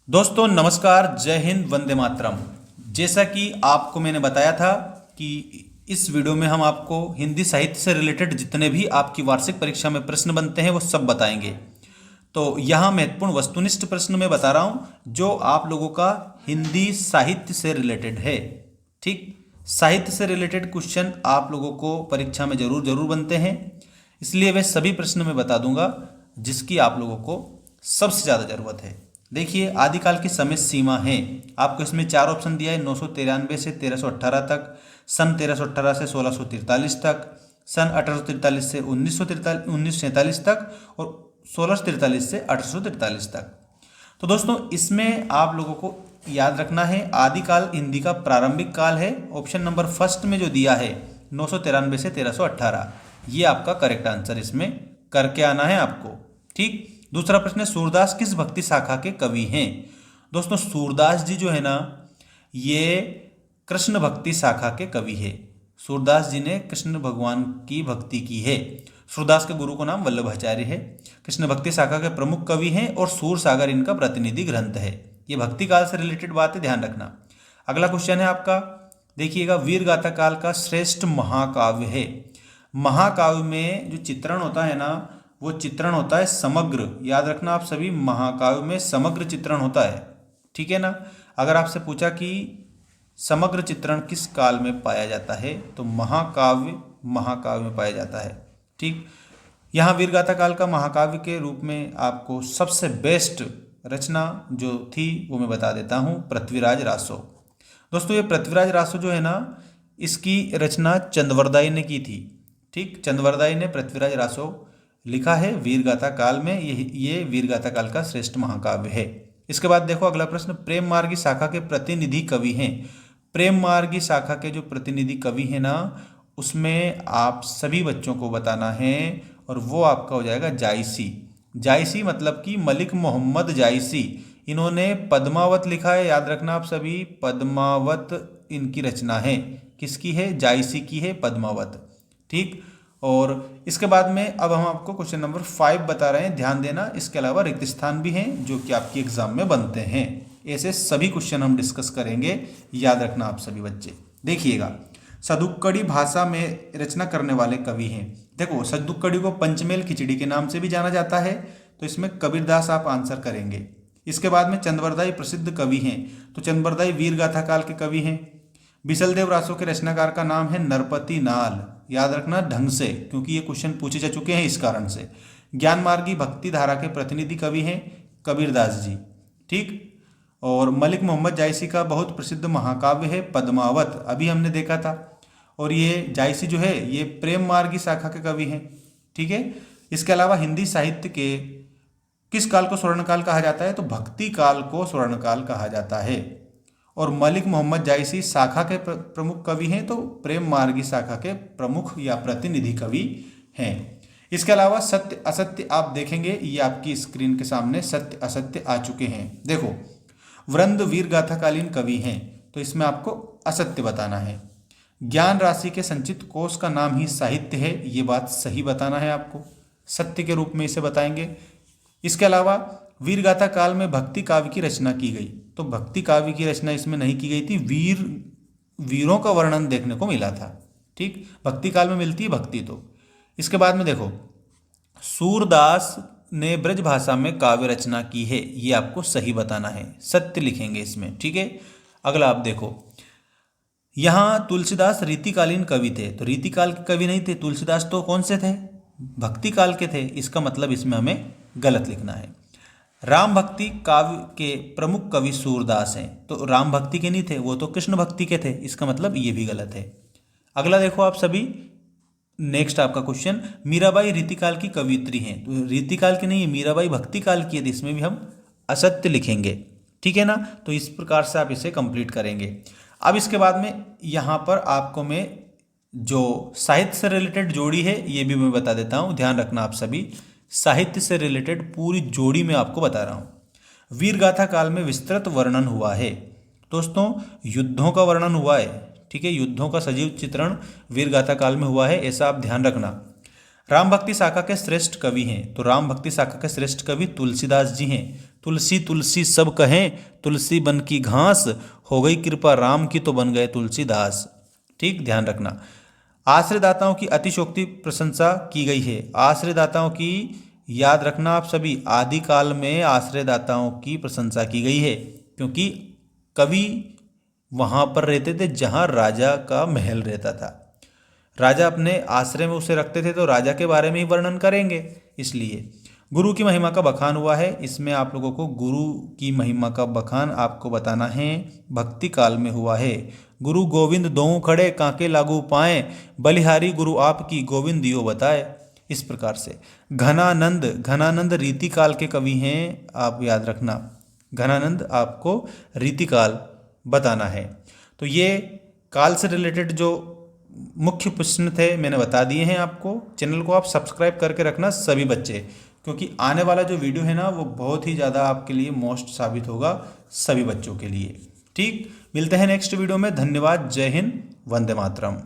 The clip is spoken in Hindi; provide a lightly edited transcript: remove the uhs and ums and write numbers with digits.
दोस्तों नमस्कार, जय हिंद, वंदे मातरम। जैसा कि आपको मैंने बताया था कि इस वीडियो में हम आपको हिंदी साहित्य से रिलेटेड जितने भी आपकी वार्षिक परीक्षा में प्रश्न बनते हैं वो सब बताएंगे। तो यहाँ महत्वपूर्ण वस्तुनिष्ठ प्रश्न मैं बता रहा हूँ जो आप लोगों का हिंदी साहित्य से रिलेटेड है। ठीक, साहित्य से रिलेटेड क्वेश्चन आप लोगों को परीक्षा में जरूर जरूर बनते हैं, इसलिए वे सभी प्रश्न मैं बता दूंगा जिसकी आप लोगों को सबसे ज़्यादा ज़रूरत है। देखिए, आदिकाल की समय सीमा है, आपको इसमें चार ऑप्शन दिया है, 993 से 1318 तक, सन 1318 से 1643 तक, सन 1843 से 1947 तक और 1643 से 1843 तक। तो दोस्तों इसमें आप लोगों को याद रखना है आदिकाल हिंदी का प्रारंभिक काल है। ऑप्शन नंबर फर्स्ट में जो दिया है 993 से 1318, ये आपका करेक्ट आंसर इसमें करके आना है आपको। ठीक, दूसरा प्रश्न है सूरदास किस भक्ति शाखा के कवि हैं। दोस्तों सूरदास जी जो है ना, ये कृष्ण भक्ति शाखा के कवि है। सूरदास जी ने कृष्ण भगवान की भक्ति की है। सूरदास के गुरु का नाम वल्लभाचार्य है। कृष्ण भक्ति शाखा के प्रमुख कवि हैं और सूर सागर इनका प्रतिनिधि ग्रंथ है। ये भक्ति काल से रिलेटेड बात है, ध्यान रखना। अगला क्वेश्चन है आपका, देखिएगा, वीर गाथा काल का श्रेष्ठ महाकाव्य है। महाकाव्य में जो चित्रण होता है ना, वो चित्रण होता है समग्र। याद रखना आप सभी, महाकाव्य में समग्र चित्रण होता है। ठीक है ना। अगर आपसे पूछा कि समग्र चित्रण किस काल में पाया जाता है, तो महाकाव्य में पाया जाता है। ठीक, यहाँ वीरगाथा काल का महाकाव्य के रूप में आपको सबसे बेस्ट रचना जो थी वो मैं बता देता हूँ, पृथ्वीराज रासो। दोस्तों ये पृथ्वीराज रासो जो है ना, इसकी रचना चंद्रवरदाई ने की थी। ठीक, चंद्रवरदाई ने पृथ्वीराज रासो लिखा है वीरगाथा काल में। ये वीरगाथा काल का श्रेष्ठ महाकाव्य है। इसके बाद देखो अगला प्रश्न, प्रेम मार्गी शाखा के प्रतिनिधि कवि हैं। प्रेम मार्गी शाखा के जो प्रतिनिधि कवि हैं ना, उसमें आप सभी बच्चों को बताना है और वो आपका हो जाएगा जायसी। जायसी मतलब कि मलिक मोहम्मद जायसी। इन्होंने पद्मावत लिखा है, याद रखना आप सभी, पद्मावत इनकी रचना है। किसकी है? जायसी की है पद्मावत। ठीक, और इसके बाद में अब हम आपको क्वेश्चन नंबर 5 बता रहे हैं, ध्यान देना। इसके अलावा रिक्त स्थान भी हैं जो कि आपकी एग्जाम में बनते हैं। ऐसे सभी क्वेश्चन हम डिस्कस करेंगे, याद रखना आप सभी बच्चे। देखिएगा, सदुक्कड़ी भाषा में रचना करने वाले कवि हैं। देखो, सदुक्कड़ी को पंचमेल खिचड़ी के नाम से भी जाना जाता है, तो इसमें कबीरदास आप आंसर करेंगे। इसके बाद में चंद्रवरदाई प्रसिद्ध कवि हैं, तो चंद्रवरदाई वीरगाथा काल के कवि हैं। बिसलदेव रासो के रचनाकार का नाम है नरपति नाल, याद रखना ढंग से, क्योंकि ये क्वेश्चन पूछे जा चुके हैं इस कारण से। ज्ञान मार्गी भक्ति धारा के प्रतिनिधि कवि हैं कबीरदास जी। ठीक, और मलिक मोहम्मद जायसी का बहुत प्रसिद्ध महाकाव्य है पद्मावत, अभी हमने देखा था। और ये जायसी जो है ये प्रेम मार्गी शाखा के कवि हैं। ठीक है, इसके अलावा हिंदी साहित्य के किस काल को स्वर्णकाल कहा जाता है, तो भक्ति काल को स्वर्णकाल कहा जाता है। और मलिक मोहम्मद जायसी शाखा के प्रमुख कवि हैं, तो प्रेम मार्गी शाखा के प्रमुख या प्रतिनिधि कवि हैं। इसके अलावा सत्य असत्य आप देखेंगे, ये आपकी स्क्रीन के सामने सत्य असत्य आ चुके हैं। देखो, वृंद वीरगाथाकालीन कवि हैं, तो इसमें आपको असत्य बताना है। ज्ञान राशि के संचित कोश का नाम ही साहित्य है, ये बात सही बताना है आपको, सत्य के रूप में इसे बताएंगे। इसके अलावा वीरगाथा काल में भक्ति काव्य की रचना की गई, तो भक्ति काव्य की रचना इसमें नहीं की गई थी, वीरों का वर्णन देखने को मिला था। ठीक, भक्ति काल में मिलती है भक्ति। तो इसके बाद में देखो, सूरदास ने ब्रज भाषा में काव्य रचना की है, ये आपको सही बताना है, सत्य लिखेंगे इसमें। ठीक है, अगला आप देखो, यहाँ तुलसीदास रीतिकालीन कवि थे, तो रीतिकाल के कवि नहीं थे। तुलसीदास तो कौन से थे? भक्ति काल के थे। इसका मतलब इसमें हमें गलत लिखना है। राम भक्ति काव्य के प्रमुख कवि सूरदास हैं, तो राम भक्ति के नहीं थे, वो तो कृष्ण भक्ति के थे। इसका मतलब ये भी गलत है। अगला देखो आप सभी, नेक्स्ट आपका क्वेश्चन, मीराबाई रीतिकाल की कवियत्री हैं, तो रीतिकाल की नहीं है, मीराबाई भक्ति काल की है, तो इसमें भी हम असत्य लिखेंगे। ठीक है ना, तो इस प्रकार से आप इसे कंप्लीट करेंगे। अब इसके बाद में यहाँ पर आपको मैं जो साहित्य से रिलेटेड जोड़ी है ये भी मैं बता देता हूँ, ध्यान रखना आप सभी। साहित्य से रिलेटेड पूरी जोड़ी में आपको बता रहा हूँ। वीरगाथा काल में विस्तृत वर्णन हुआ है। दोस्तों युद्धों का वर्णन हुआ है। ठीक है, युद्धों का सजीव चित्रण वीरगाथा काल में हुआ है, ऐसा आप ध्यान रखना। राम भक्ति शाखा के श्रेष्ठ कवि हैं, तो राम भक्ति शाखा के श्रेष्ठ कवि तुलसीदास जी हैं। तुलसी तुलसी सब कहें, तुलसी बन की घास, हो गई कृपा राम की तो बन गए तुलसीदास। ठीक, ध्यान रखना। आश्रयदाताओं की अतिशयोक्ति प्रशंसा की गई है। आश्रयदाताओं की याद रखना आप सभी, आदिकाल में आश्रयदाताओं की प्रशंसा की गई है, क्योंकि कवि वहाँ पर रहते थे जहाँ राजा का महल रहता था। राजा अपने आश्रय में उसे रखते थे तो राजा के बारे में ही वर्णन करेंगे। इसलिए गुरु की महिमा का बखान हुआ है। इसमें आप लोगों को गुरु की महिमा का बखान आपको बताना है, भक्ति काल में हुआ है। गुरु गोविंद दोऊ खड़े, कांके लागू पाए, बलिहारी गुरु आपकी गोविंद दियो बताए। इस प्रकार से घनानंद, घनानंद रीतिकाल के कवि हैं, आप याद रखना। घनानंद आपको रीतिकाल बताना है। तो ये काल से रिलेटेड जो मुख्य प्रश्न थे मैंने बता दिए हैं आपको। चैनल को आप सब्सक्राइब करके रखना सभी बच्चे, क्योंकि आने वाला जो वीडियो है ना वो बहुत ही ज़्यादा आपके लिए मोस्ट साबित होगा सभी बच्चों के लिए। ठीक, मिलते हैं नेक्स्ट वीडियो में। धन्यवाद। जय हिंद, वंदे मातरम।